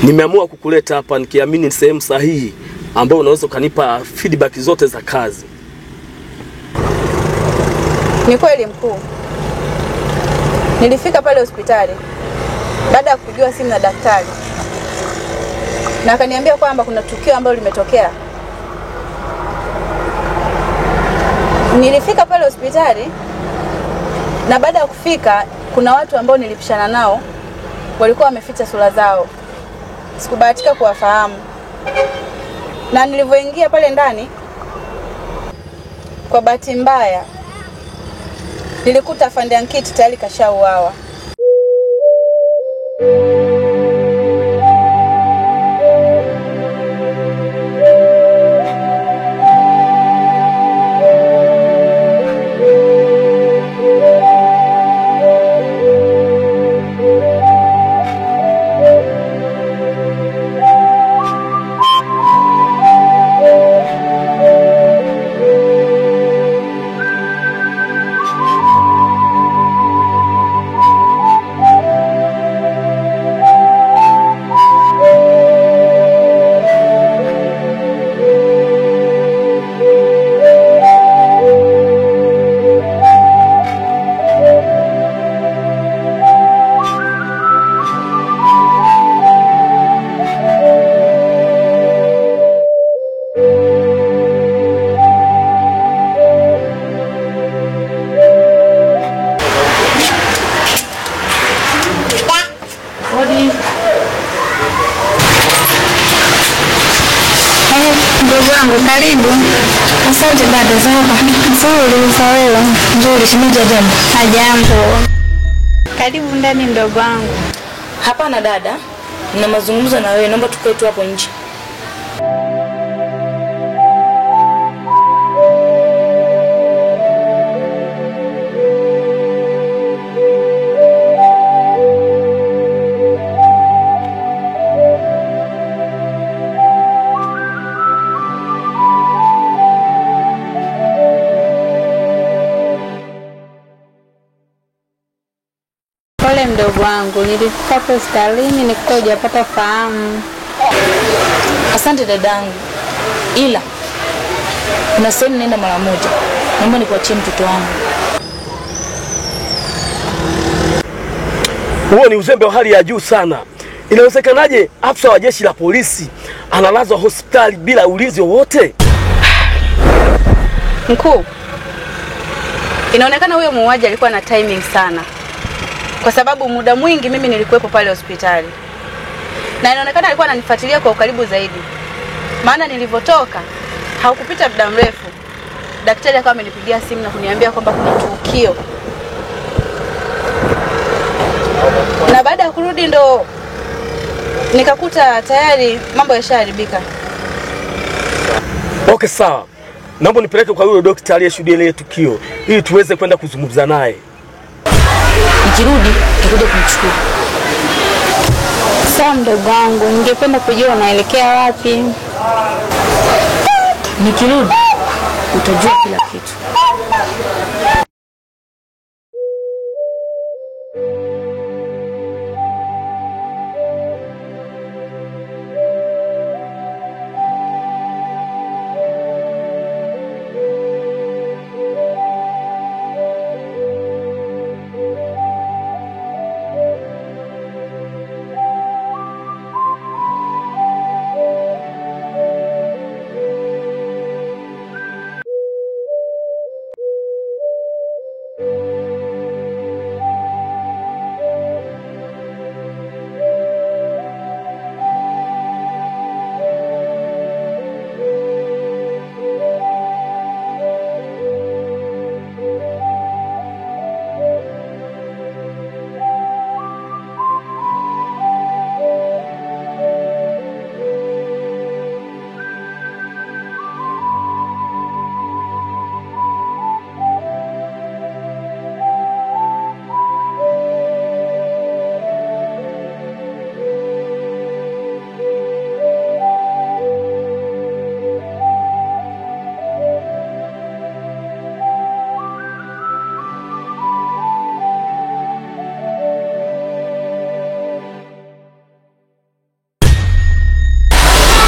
Nimeamua kukuleta hapa nikiamini ni sehemu sahihi ambayo unaweza kunipa feedback zote za kazi. Ni kweli mkuu. Nilifika pale hospitali baada ya kupigiwa simu na daktari. Na akaniambia kwamba kuna tukio ambalo limetokea. Nilifika pale hospitali na baada ya kufika kuna watu ambao nilipishana nao walikuwa wameficha sura zao. Sikubahatika kuwafahamu. Na nilivyoingia pale ndani, kwa bahati mbaya nilikuta Afande Ankiti tayari kashauawa. Karibu. Asante dada zako. Nzuri sawa. Nzuri shimija jambo. Hajambo. Karibu ndani mdogo wangu. Hapana dada. Nina mazungumzo na wewe. Naomba tukae tu hapo nje. Mdogo wangu, nilifika hospitalini nikuta hujapata fahamu. Asante dadangu. Ila kuna sehemu nenda mara moja. Naomba nikuachie mtoto wangu. Huo ni uzembe wa hali ya juu sana. Inawezekanaje afisa wa jeshi la polisi analazwa hospitali bila ulinzi wowote? Mkuu, inaonekana huyo muuaji alikuwa na timing sana. Kwa sababu muda mwingi mimi nilikuwepo pale hospitali. Na inaonekana alikuwa ananifuatilia kwa ukaribu zaidi. Maana nilivyotoka haukupita muda mrefu, daktari akawa amenipigia simu na kuniambia kwamba kuna tukio. Na baada ya kurudi ndo nikakuta tayari mambo yashaharibika. Okay sawa. Naomba nipeleke kwa yule daktari aliyeshuhudia ile tukio ili tuweze kwenda kuzungumza naye. Nikirudi nitakuja kumchukua. Sawa mdogo wangu, ningependa kujua unaelekea wapi. Nikirudi utajua kila kitu.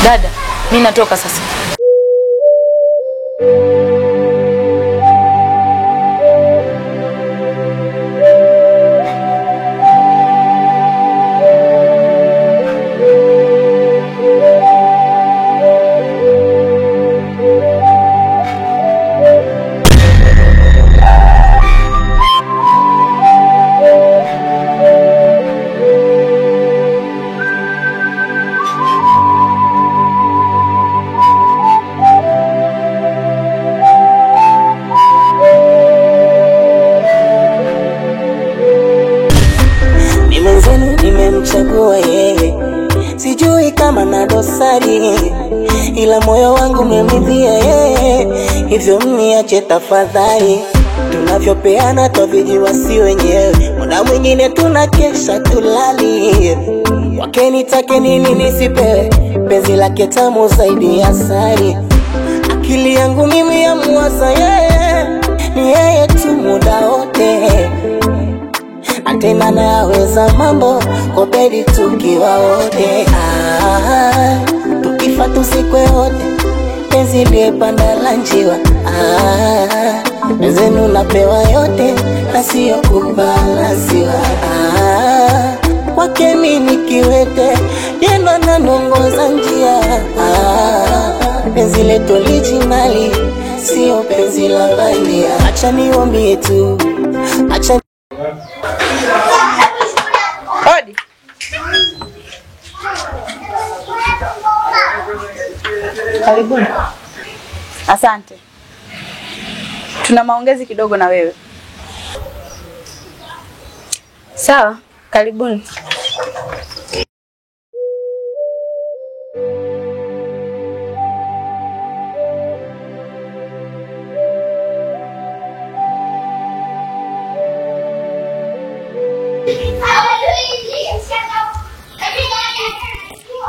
Dada, mimi natoka sasa. Nimemchagua yeye, sijui kama na dosari, ila moyo wangu umemridhia yeye, hivyo mniache tafadhali. Tunavyopeana twavijiwa si wenyewe, muda mwingine tunakesha tulali. Wake nitake nini nisipewe, penzi lake tamu zaidi ya asali. Akili yangu mimi yamuwaza yeye, ni yeye tu muda wote. Atena naweza mambo kwa bedi tukiwa wote. Tukifa tusikwe wote, penzi liepanda la njiwa. Wenzenu napewa yote na siyo kubalansiwa. Kwake mimi kiwete, yendo na nongoza njia. Penzi letu originali, siyo penzi la bandia. Acha niwambie tu, acha Hodi. Karibuni. Asante. Tuna maongezi kidogo na wewe. Sawa, karibuni.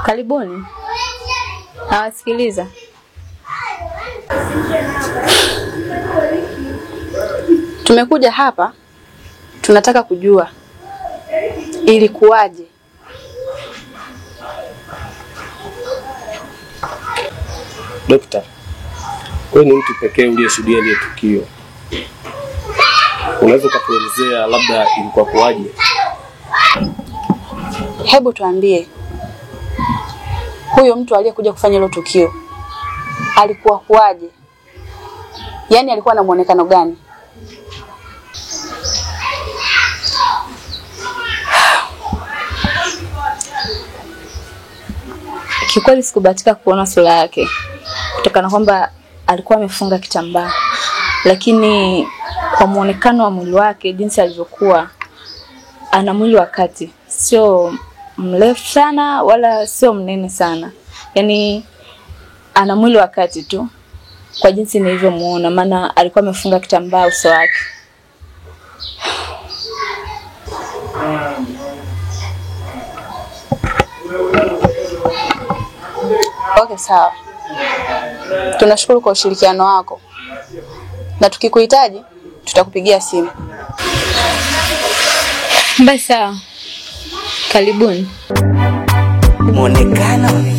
Karibuni. Nawasikiliza. Tumekuja hapa, tunataka kujua ilikuwaje. Dokta, wewe ni mtu pekee uliyeshuhudia ile tukio. Unaweza kutuelezea labda ilikuwa kuwaje? Hebu tuambie, huyo mtu aliyekuja kufanya hilo tukio alikuwa kuwaje? Yaani alikuwa na muonekano gani? Kikweli sikubahatika kuona sura yake, kutokana kwamba alikuwa amefunga kitambaa, lakini kwa muonekano wa mwili wake, jinsi alivyokuwa, ana mwili wa kati, sio mrefu sana wala sio mnene sana, yani ana mwili wa kati tu kwa jinsi nilivyomuona, maana alikuwa amefunga kitambaa uso wake. Okay, sawa. Tunashukuru kwa ushirikiano wako. Na tukikuhitaji tutakupigia simu. Basi sawa. Karibuni. muonekano.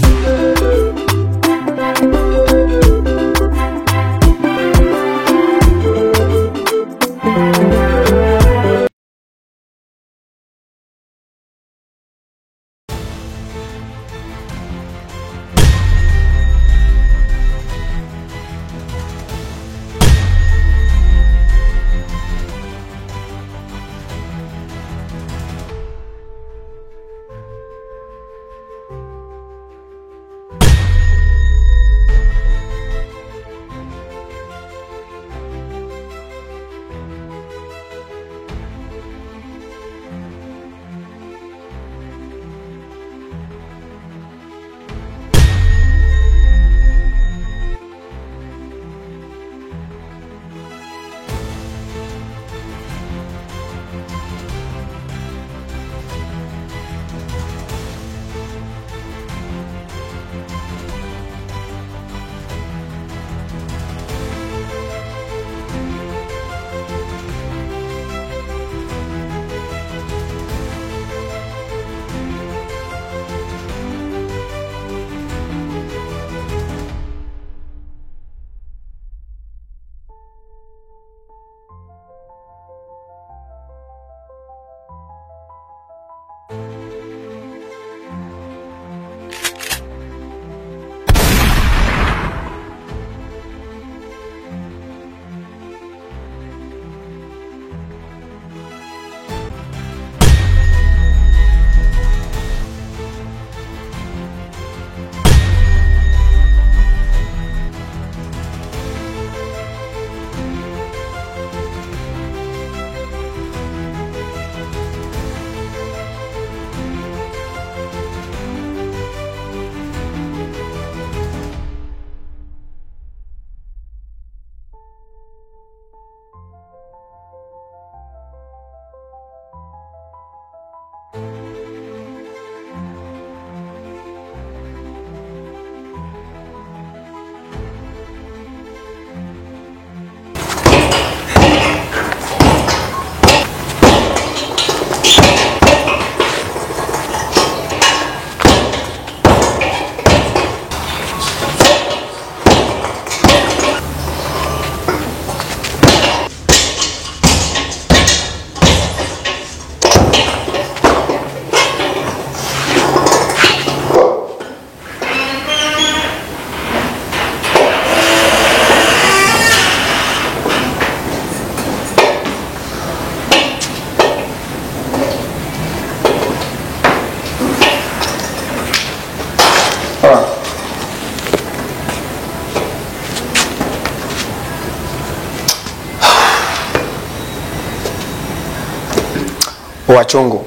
Wachongo,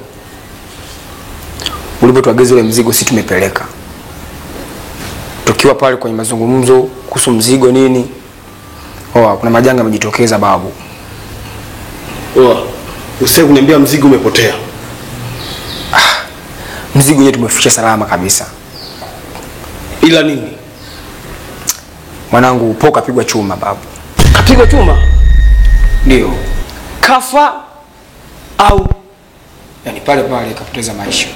ulipotuagiza ule mzigo sisi tumepeleka. Tukiwa pale kwenye mazungumzo kuhusu mzigo nini, kuna majanga yamejitokeza babu. Usije kuniambia mzigo umepotea. Mzigo wenyewe tumefikisha salama kabisa. Ila nini? Mwanangu Poka kapigwa chuma babu. Kapigwa chuma? Ndio. Kafa au yani pale kapoteza maisha.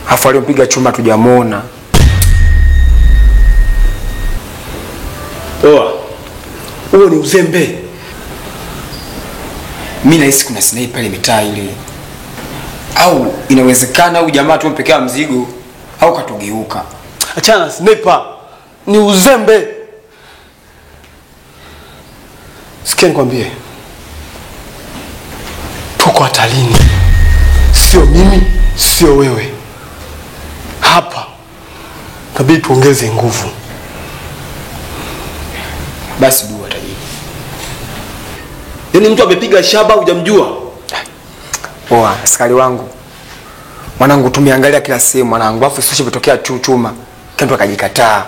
Afu aliyompiga chuma tujamuona. Huo ni uzembe. Mimi nahisi kuna sinai pale mitaa ile. Au inawezekana huyu jamaa tumpekea mzigo au katugeuka. Achana sniper. Ni uzembe. Sikia nikwambie. Tuko hatarini. Sio mimi, sio wewe. Hapa inabidi tuongeze nguvu. Basi dua tajiri. Yaani mtu amepiga shaba hujamjua? Askari wangu. Mwanangu tumeangalia kila sehemu mwanangu, afu sisi vitokea chuma. Kendo akajikataa.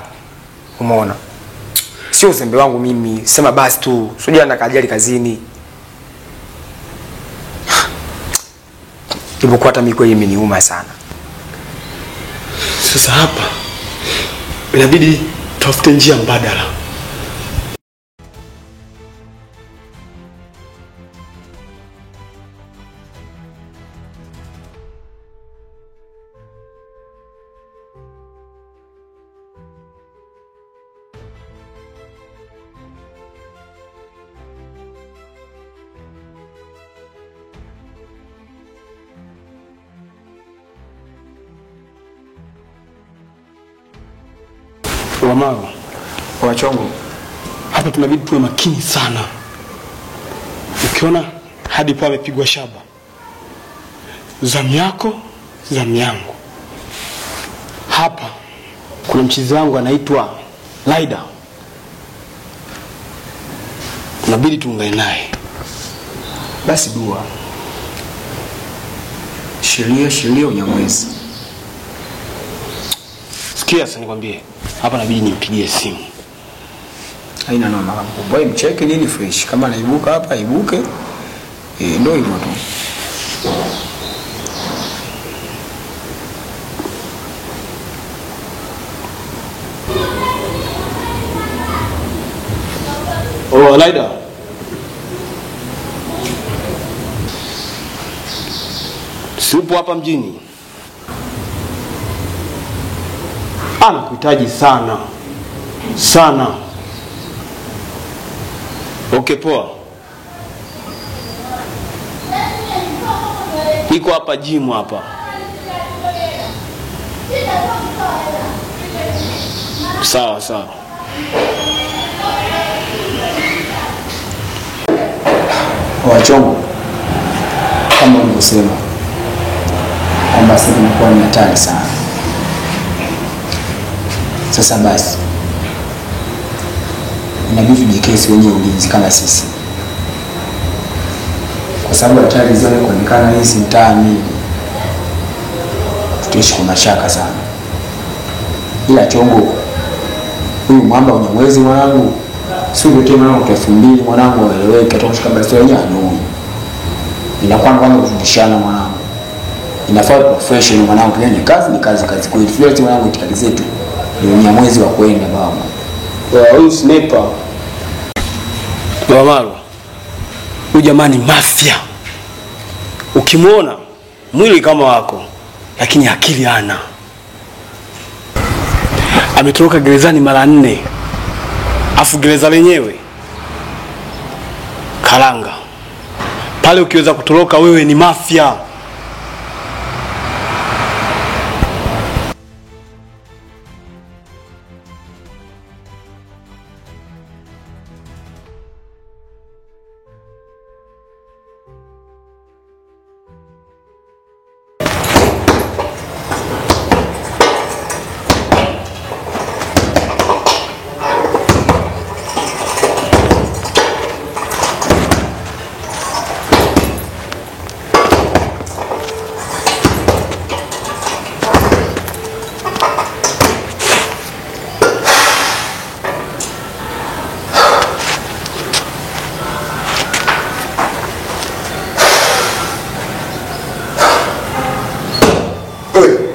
Umeona? Sio uzembe wangu mimi, sema basi tu. Sijui ana kajali kazini. Ibuko hata mimi kweli imeniuma sana. Sasa hapa inabidi tafute njia mbadala. Wamama, Wachongo, hapa tunabidi tuwe makini sana. Ukiona hadi pa amepigwa shaba, zamu yako, zamu yangu. Hapa kuna mchizi wangu anaitwa Laida. Tunabidi tuungane naye. basi dua. Sheria unyamwezi. Sikia sasa nikwambie, hapa inabidi nimpigie simu. Haina noma hapo. Boy mcheke nini fresh. Kama anaibuka hapa ibuke. Ndio hivyo tu. Laida. Sipo hapa mjini. Anakuhitaji sana. Sana. Okay, poa. Niko hapa gym hapa. Sawa. Wachongo, kama ulivyosema kwamba sasa imekuwa ni hatari sana. Sasa basi inabidi tujikesi wenye ulinzi kama sisi, kwa sababu hatari zile kuonekana hizi mtaani tutaishi kwa mashaka sana. Ila Chongo, huyu mwamba unyamwezi mwanangu, sio yote mwanangu kwa 2000 mwanangu aeleweke, atakushika basi wenyewe anui. Inakuwa kama kufundishana mwanangu. Inafaa professional mwanangu, yani kazi ni kazi, kazi kweli. Sio mwanangu itikadi zetu. Ni mwezi wa kwenda baba. Huyu sniper. Wamalo. Huyu jamani mafia. Ukimwona mwili kama wako, lakini akili hana. Ametoroka gerezani mara 4. Afu gereza lenyewe Karanga. Pale ukiweza kutoroka wewe ni mafia.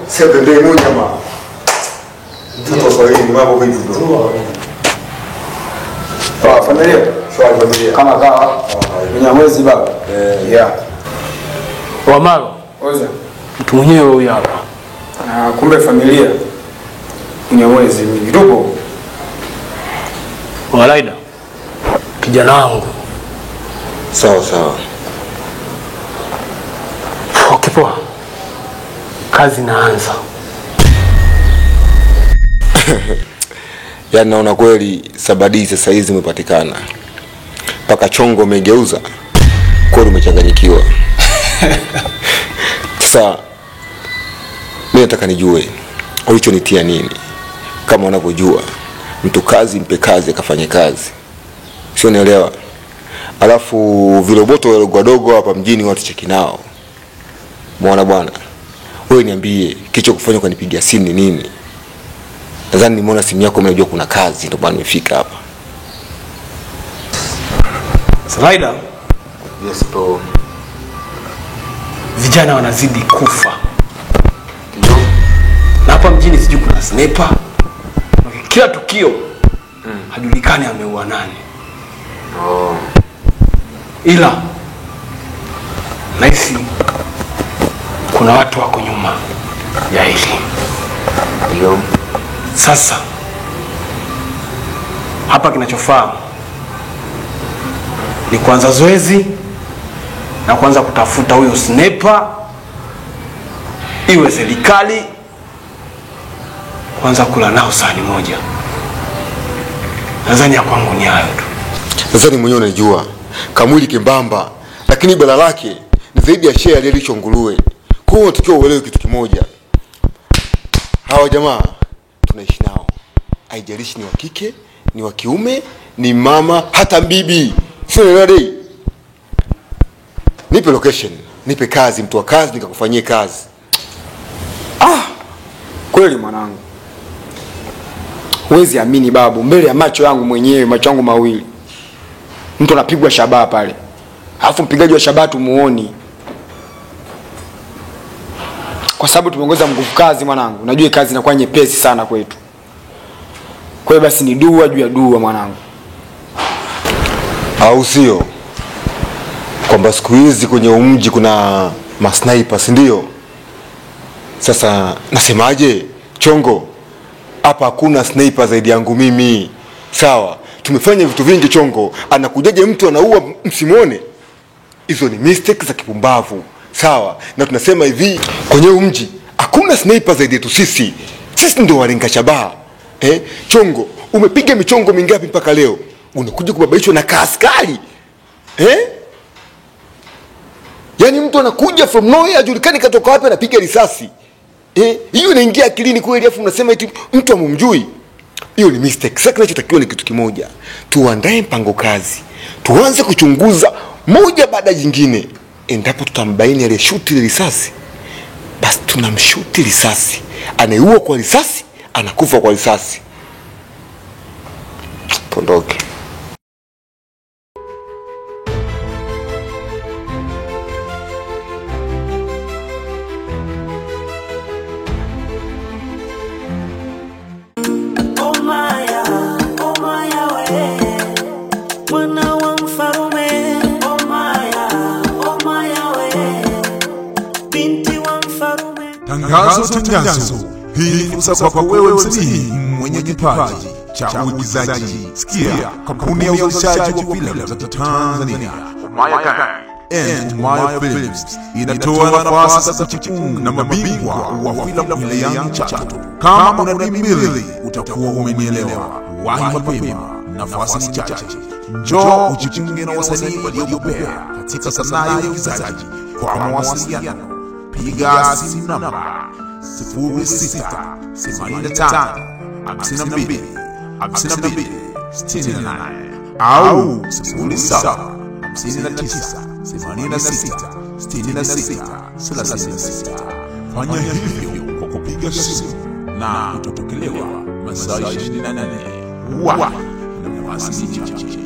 Sio ndio moja jamaa. Mtoto Swahili mambo vipi bro? Familia? Swali familia. Kama kawa kwenye mwezi baba. Yeah. Wamalo. Oza. Mtu mwenyewe huyu hapa. Kumbe familia. Kwenye mwezi mingi tupo. Walaida. Kijana wangu. Sawa sawa. Okay poa. Kazi naanza. Yaani naona kweli Sabadi sasa hizi umepatikana. Paka chongo umegeuza. Kweli umechanganyikiwa. Sasa mimi nataka nijue ulichonitia nini? Kama unavyojua mtu kazi mpe kazi akafanye kazi. Sio unaelewa? Alafu viroboto wadogo hapa mjini watu cheki nao. Muona bwana. Wewe niambie kicho kufanya kwa nipigia simu ni nini? Nadhani nimeona simu yako unajua kuna kazi ndio bwana nimefika hapa. Slider. Yes bro. Vijana wanazidi kufa. Ndio. Na hapa mjini sijui kuna sniper. Kila tukio hajulikani ameua nani. Ila naisi kuna watu wako nyuma ya hili. Ndio. Sasa hapa kinachofaa ni kuanza zoezi na kuanza kutafuta huyo sniper, iwe serikali, kuanza kula nao sahani moja. Nadhani ya kwangu ni hayo tu. Nadhani mwenyewe unajua kamwili kimbamba, lakini bala lake ni zaidi ya share alicho nguruwe. Kwa hiyo tukio uelewe kitu kimoja. Hawa jamaa tunaishi nao. Haijalishi ni wa kike, ni wa kiume, ni mama, hata bibi. Sio nani? Nipe location, nipe kazi, mtu wa kazi nikakufanyie kazi. Kweli mwanangu. Huwezi amini babu, mbele ya macho yangu mwenyewe, macho yangu mawili. Mtu anapigwa shabaha pale. Alafu mpigaji wa shabaha tumuoni. Kwa sababu tumeongeza nguvu kazi mwanangu. Unajua kazi inakuwa nyepesi sana kwetu. Kwa hiyo basi ni dua juu ya dua mwanangu. Au sio? Kwamba siku hizi kwenye umji kuna masniper, ndio? Sasa nasemaje? Chongo. Hapa hakuna sniper zaidi yangu mimi. Sawa? Tumefanya vitu vingi Chongo. Anakujaje mtu anaua msimuone? Hizo ni mistakes za kipumbavu. Sawa? Na tunasema hivi, kwenye umji hakuna sniper zaidi yetu sisi. Sisi ndio walenga shabaha. Chongo, umepiga michongo mingapi mpaka leo? Unakuja kubabaishwa na kaaskari. Yaani mtu anakuja from nowhere ajulikani katoka wapi anapiga risasi. Hiyo inaingia akilini kweli afu mnasema eti mtu amumjui. Hiyo ni mistake. Sasa kinachotakiwa ni kitu kimoja. Tuandae mpango kazi. Tuanze kuchunguza moja baada nyingine. Endapo tutambaini aliyeshuti risasi, basi tunamshuti risasi. Anayeua kwa risasi, anakufa kwa risasi. Pondoke. Tangazo. Hii ni fursa kwako wewe msanii mwenye kipaji cha uigizaji. Sikia, kampuni ya uzalishaji wa filamu za Tanzania, Umaya Films, inatoa nafasi za kuchipunga na mabingwa wa filamu wilayani Chato. Kama una dimili utakuwa umenielewa. Wahi mapema, nafasi ni chache. Njoo ujipunge na wasanii waliobobea katika sanaa ya uigizaji. Kwa mawasiliano piga simu namba 0655525268 au 0759866636. Fanya hivyo kwa kupiga simu na utapokelewa masaa 24. Wa na nafasi chache.